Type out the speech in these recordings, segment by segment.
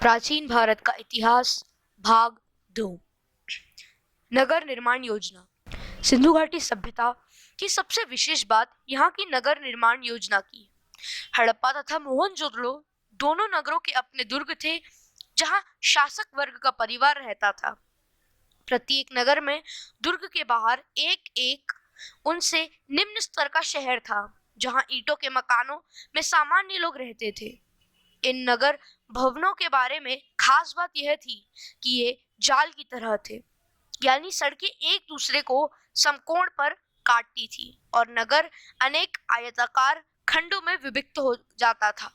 प्राचीन भारत का इतिहास भाग 2। नगर निर्माण योजना। सिंधु घाटी सभ्यता की सबसे विशेष बात यहाँ की नगर निर्माण योजना की। हड़प्पा तथा मोहनजोदड़ो दोनों नगरों के अपने दुर्ग थे, जहाँ शासक वर्ग का परिवार रहता था। प्रत्येक नगर में दुर्ग के बाहर एक एक उनसे निम्न स्तर का शहर था, जहाँ ईंटों के मकानों में सामान्य लोग रहते थे। इन नगर भवनों के बारे में खास बात यह थी कि ये जाल की तरह थे, यानी सड़कें एक दूसरे को समकोण पर काटती थी और नगर अनेक आयताकार खंडों में विभक्त हो जाता था।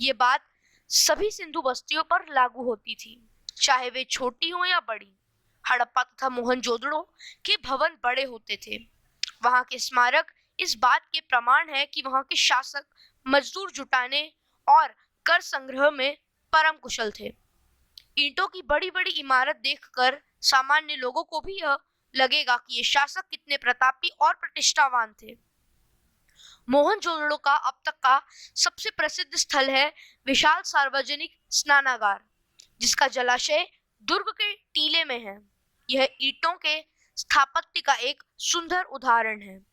ये बात सभी सिंधु बस्तियों पर लागू होती थी, चाहे वे छोटी हो या बड़ी। हड़प्पा तथा मोहनजोदड़ो के भवन बड़े होते थे। वहां के स्मारक इस बात के प्रमाण है कि वहां के शासक मजदूर जुटाने और कर संग्रह में परम कुशल थे। ईंटों की बड़ी बड़ी इमारत देखकर सामान्य लोगों को भी यह लगेगा कि ये शासक कितने प्रतापी और प्रतिष्ठावान थे। मोहनजोदड़ो का अब तक का सबसे प्रसिद्ध स्थल है विशाल सार्वजनिक स्नानागार, जिसका जलाशय दुर्ग के टीले में है। यह ईंटों के स्थापत्य का एक सुंदर उदाहरण है।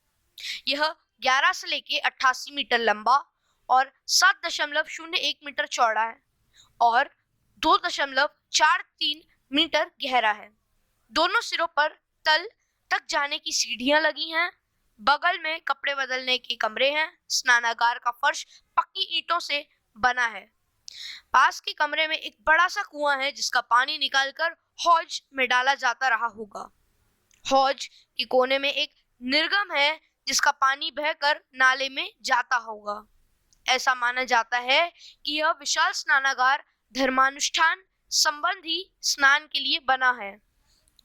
यह 11 से लेके 88 मीटर लंबा और 7.01 मीटर चौड़ा है और 2.43 मीटर गहरा है। दोनों सिरों पर तल तक जाने की सीढ़ियां लगी हैं। बगल में कपड़े बदलने के कमरे हैं। स्नानागार का फर्श पक्की ईंटों से बना है। पास के कमरे में एक बड़ा सा कुआं है, जिसका पानी निकालकर हौज में डाला जाता रहा होगा। हौज के कोने में एक निर्गम है, जिसका पानी बहकर नाले में जाता होगा। ऐसा माना जाता है कि यह विशाल स्नानागार धर्मानुष्ठान संबंधी स्नान के लिए बना है,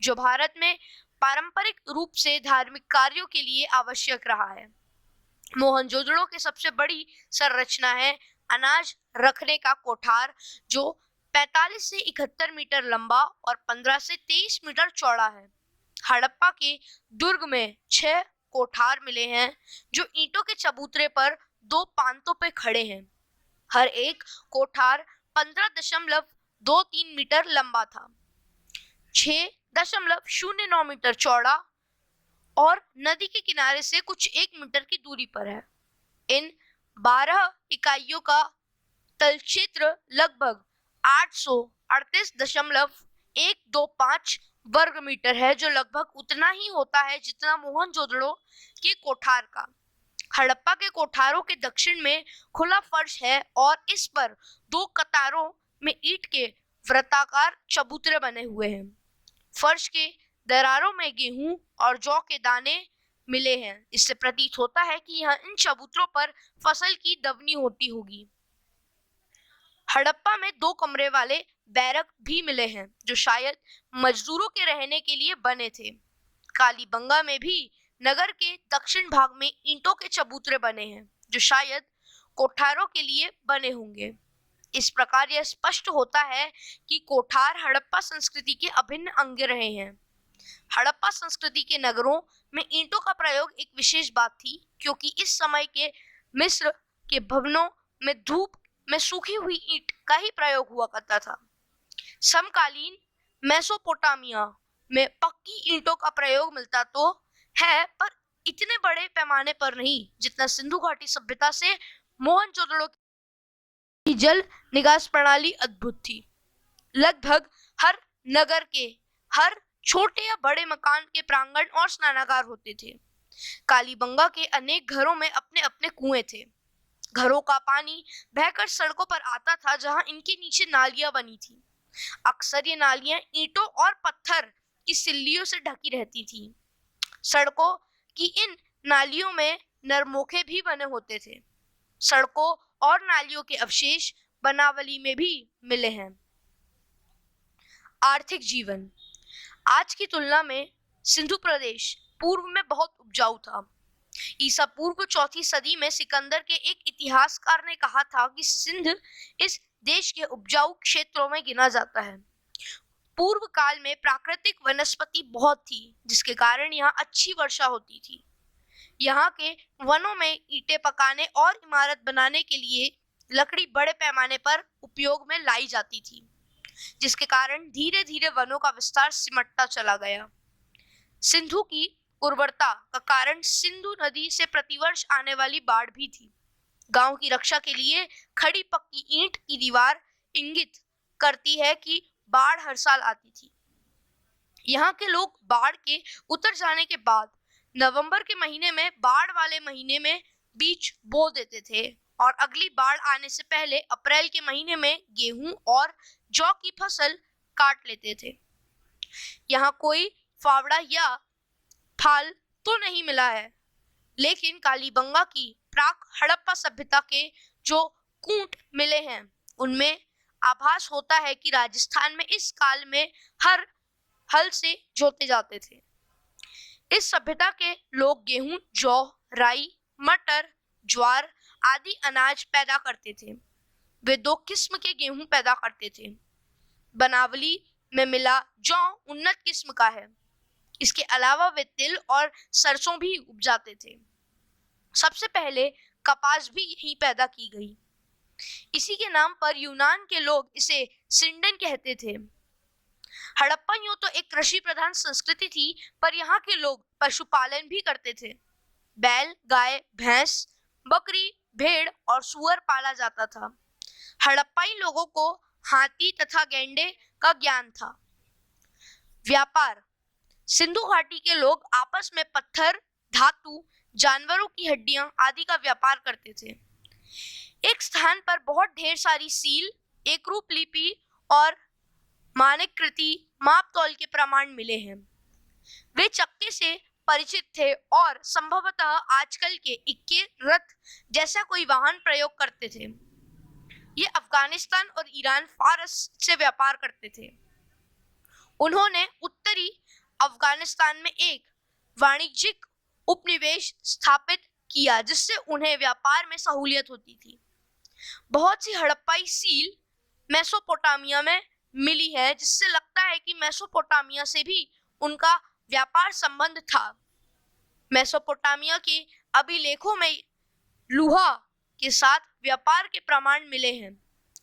जो भारत में पारंपरिक रूप से धार्मिक कार्यों के लिए आवश्यक रहा है। मोहनजोदड़ो की सबसे बड़ी संरचना है अनाज रखने का कोठार, जो 45 से 71 मीटर लंबा और 15 से 23 मीटर चौड़ा है। हड़प्पा के दुर्ग में 6 कोठार मिले हैं, जो ईंटों के चबूतरे पर 2 पांतों पे खड़े हैं। हर एक कोठार 15.23 मीटर लंबा था, 6.09 मीटर चौड़ा और नदी के किनारे से कुछ 1 मीटर की दूरी पर है। इन 12 इकाइयों का तल क्षेत्र लगभग 838.125 वर्ग मीटर है, जो लगभग उतना ही होता है जितना मोहनजोदड़ो के कोठार का। हड़प्पा के कोठारों के दक्षिण में खुला फर्श है और इस पर 2 कतारों में ईंट के वृत्ताकार चबूतरे बने हुए हैं। फर्श के दरारों में गेहूं और जौ के दाने मिले हैं। इससे प्रतीत होता है कि यहाँ इन चबूतरों पर फसल की दवनी होती होगी। हड़प्पा में 2 कमरे वाले बैरक भी मिले हैं, जो शायद मजदूरों के रहने के लिए बने थे। कालीबंगा में भी नगर के दक्षिण भाग में ईंटों के चबूतरे बने हैं, जो शायद कोठारों के लिए बने होंगे। इस प्रकार यह स्पष्ट होता है कि कोठार हड़प्पा संस्कृति के अभिन्न अंग रहे हैं। हड़प्पा संस्कृति के नगरों में ईंटों का प्रयोग एक विशेष बात थी, क्योंकि इस समय के मिस्र के भवनों में धूप में सूखी हुई ईंट का ही प्रयोग हुआ करता था। समकालीन मेसोपोटामिया में पक्की ईंटों का प्रयोग मिलता तो है, पर इतने बड़े पैमाने पर नहीं जितना सिंधु घाटी सभ्यता से मोहनजोदड़ो की जल निकास प्रणाली अद्भुत थी। लगभग हर नगर के हर छोटे या बड़े मकान के प्रांगण और स्नानागार होते थे। कालीबंगा के अनेक घरों में अपने अपने कुएं थे। घरों का पानी बहकर सड़कों पर आता था, जहां इनके नीचे नालियां बनी थी। अक्सर ये नालियां ईंटों और पत्थर की सिल्लियों से ढकी रहती थी। सड़कों की इन नालियों में नरमोखे भी बने होते थे। सड़कों और नालियों के अवशेष बनावली में भी मिले हैं। आर्थिक जीवन। आज की तुलना में सिंधु प्रदेश पूर्व में बहुत उपजाऊ था। ईसा पूर्व 4वीं सदी में सिकंदर के एक इतिहासकार ने कहा था कि सिंध इस देश के उपजाऊ क्षेत्रों में गिना जाता है। पूर्व काल में प्राकृतिक वनस्पति बहुत थी, जिसके कारण यहाँ अच्छी वर्षा होती थी। यहाँ के वनों में ईंटें पकाने और इमारत बनाने के लिए लकड़ी बड़े पैमाने पर उपयोग में लाई जाती थी, जिसके कारण धीरे धीरे वनों का विस्तार सिमटता चला गया। सिंधु की उर्वरता का कारण सिंधु नदी से प्रतिवर्ष आने वाली बाढ़ भी थी। गांव की रक्षा के लिए खड़ी पक्की ईंट की दीवार इंगित करती है कि बाढ़ हर साल आती थी। यहाँ के लोग बाढ़ के उतर जाने के बाद नवंबर के महीने में बाढ़ वाले महीने में बीज बो देते थे और अगली बाढ़ आने से पहले अप्रैल के महीने में गेहूं और जौ की फसल काट लेते थे। यहाँ कोई फावड़ा या फाल तो नहीं मिला है, लेकिन कालीबंगा की प्राक हड़प्पा सभ्यता के जो कूट मिले हैं उनमें आभास होता है कि राजस्थान में इस काल में हर हल से जोते जाते थे। इस सभ्यता के लोग गेहूं, जौ, राई, मटर, ज्वार आदि अनाज पैदा करते थे। वे दो किस्म के गेहूं पैदा करते थे। बनावली में मिला जौ उन्नत किस्म का है। इसके अलावा वे तिल और सरसों भी उपजाते थे। सबसे पहले कपास भी यहीं पैदा की गई। इसी के नाम पर यूनान के लोग इसे सिंडन कहते थे। हड़प्पा यूं तो एक कृषि प्रधान संस्कृति थी, पर यहाँ के लोग पशुपालन भी करते थे। बैल, गाय, भैंस, बकरी, भेड़ और सुअर पाला जाता था। हड़प्पाई लोगों को हाथी तथा गैंडे का ज्ञान था। व्यापार। सिंधु घाटी के लोग आपस में पत्थर, धातु, जानवरों की हड्डियां आदि का व्यापार करते थे। एक स्थान पर बहुत ढेर सारी सील, एकरूप लिपि और मानकृति माप तौल के प्रमाण मिले हैं। वे चक्के से परिचित थे और संभवतः आजकल के इक्के, रथ जैसा कोई वाहन प्रयोग करते थे। ये अफगानिस्तान और ईरान, फारस से व्यापार करते थे। उन्होंने उत्तरी अफगानिस्तान में एक वाणिज्यिक उपनिवेश स्थापित किया, जिससे उन्हें व्यापार में सहूलियत होती थी। बहुत सी हड़प्पाई सील मेसोपोटामिया में मिली है, जिससे लगता है कि मेसोपोटामिया से भी उनका व्यापार संबंध था। मेसोपोटामिया के अभिलेखों में लुहा के साथ व्यापार के प्रमाण मिले हैं।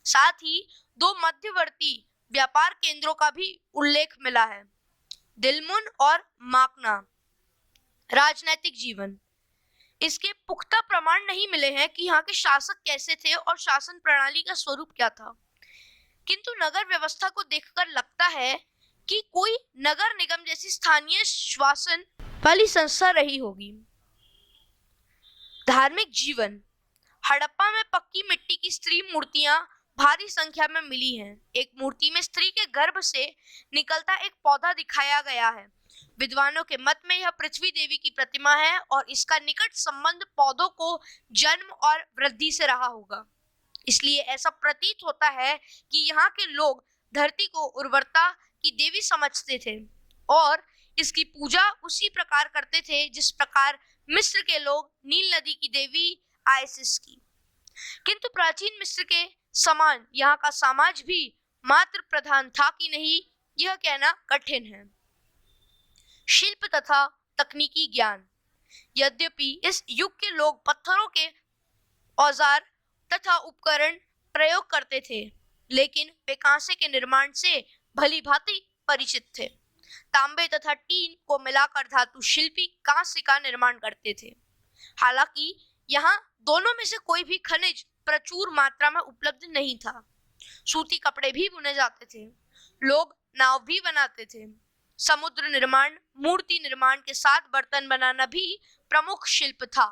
साथ ही दो मध्यवर्ती व्यापार केंद्रों का भी उल्लेख मिला है, दिलमुन और माकना। राजनैतिक जीवन। इसके पुख्ता प्रमाण नहीं मिले हैं कि यहाँ के शासक कैसे थे और शासन प्रणाली का स्वरूप क्या था, किंतु नगर व्यवस्था को देखकर लगता है कि कोई नगर निगम जैसी स्थानीय शासन वाली संस्था रही होगी। धार्मिक जीवन। हड़प्पा में पक्की मिट्टी की स्त्री मूर्तियां भारी संख्या में मिली हैं। एक मूर्ति में स्त्री के गर्भ से निकलता एक पौधा दिखाया गया है। विद्वानों के मत में यह पृथ्वी देवी की प्रतिमा है और इसका निकट संबंध पौधों को जन्म और वृद्धि से रहा होगा। इसलिए ऐसा प्रतीत होता है कि यहाँ के लोग धरती को उर्वरता की देवी समझते थे और इसकी पूजा उसी प्रकार करते थे जिस प्रकार मिस्र के लोग नील नदी की देवी आइसिस की। किंतु प्राचीन मिस्र के समान यहाँ का समाज भी मात्र प्रधान था कि नहीं, यह कहना कठिन है। शिल्प तथा तकनीकी ज्ञान। यद्यपि इस युग के लोग पत्थरों के औजार तथा उपकरण प्रयोग करते थे, लेकिन वे कांसे के निर्माण से भली भांति परिचित थे। तांबे तथा टीन को मिलाकर धातु शिल्पी कांस्य का निर्माण करते थे। हालांकि यहाँ दोनों में से कोई भी खनिज प्रचुर मात्रा में उपलब्ध नहीं था। सूती कपड़े भी बुने जाते थे। लोग नाव भी बनाते थे। समुद्र निर्माण, मूर्ति निर्माण के साथ बर्तन बनाना भी प्रमुख शिल्प था।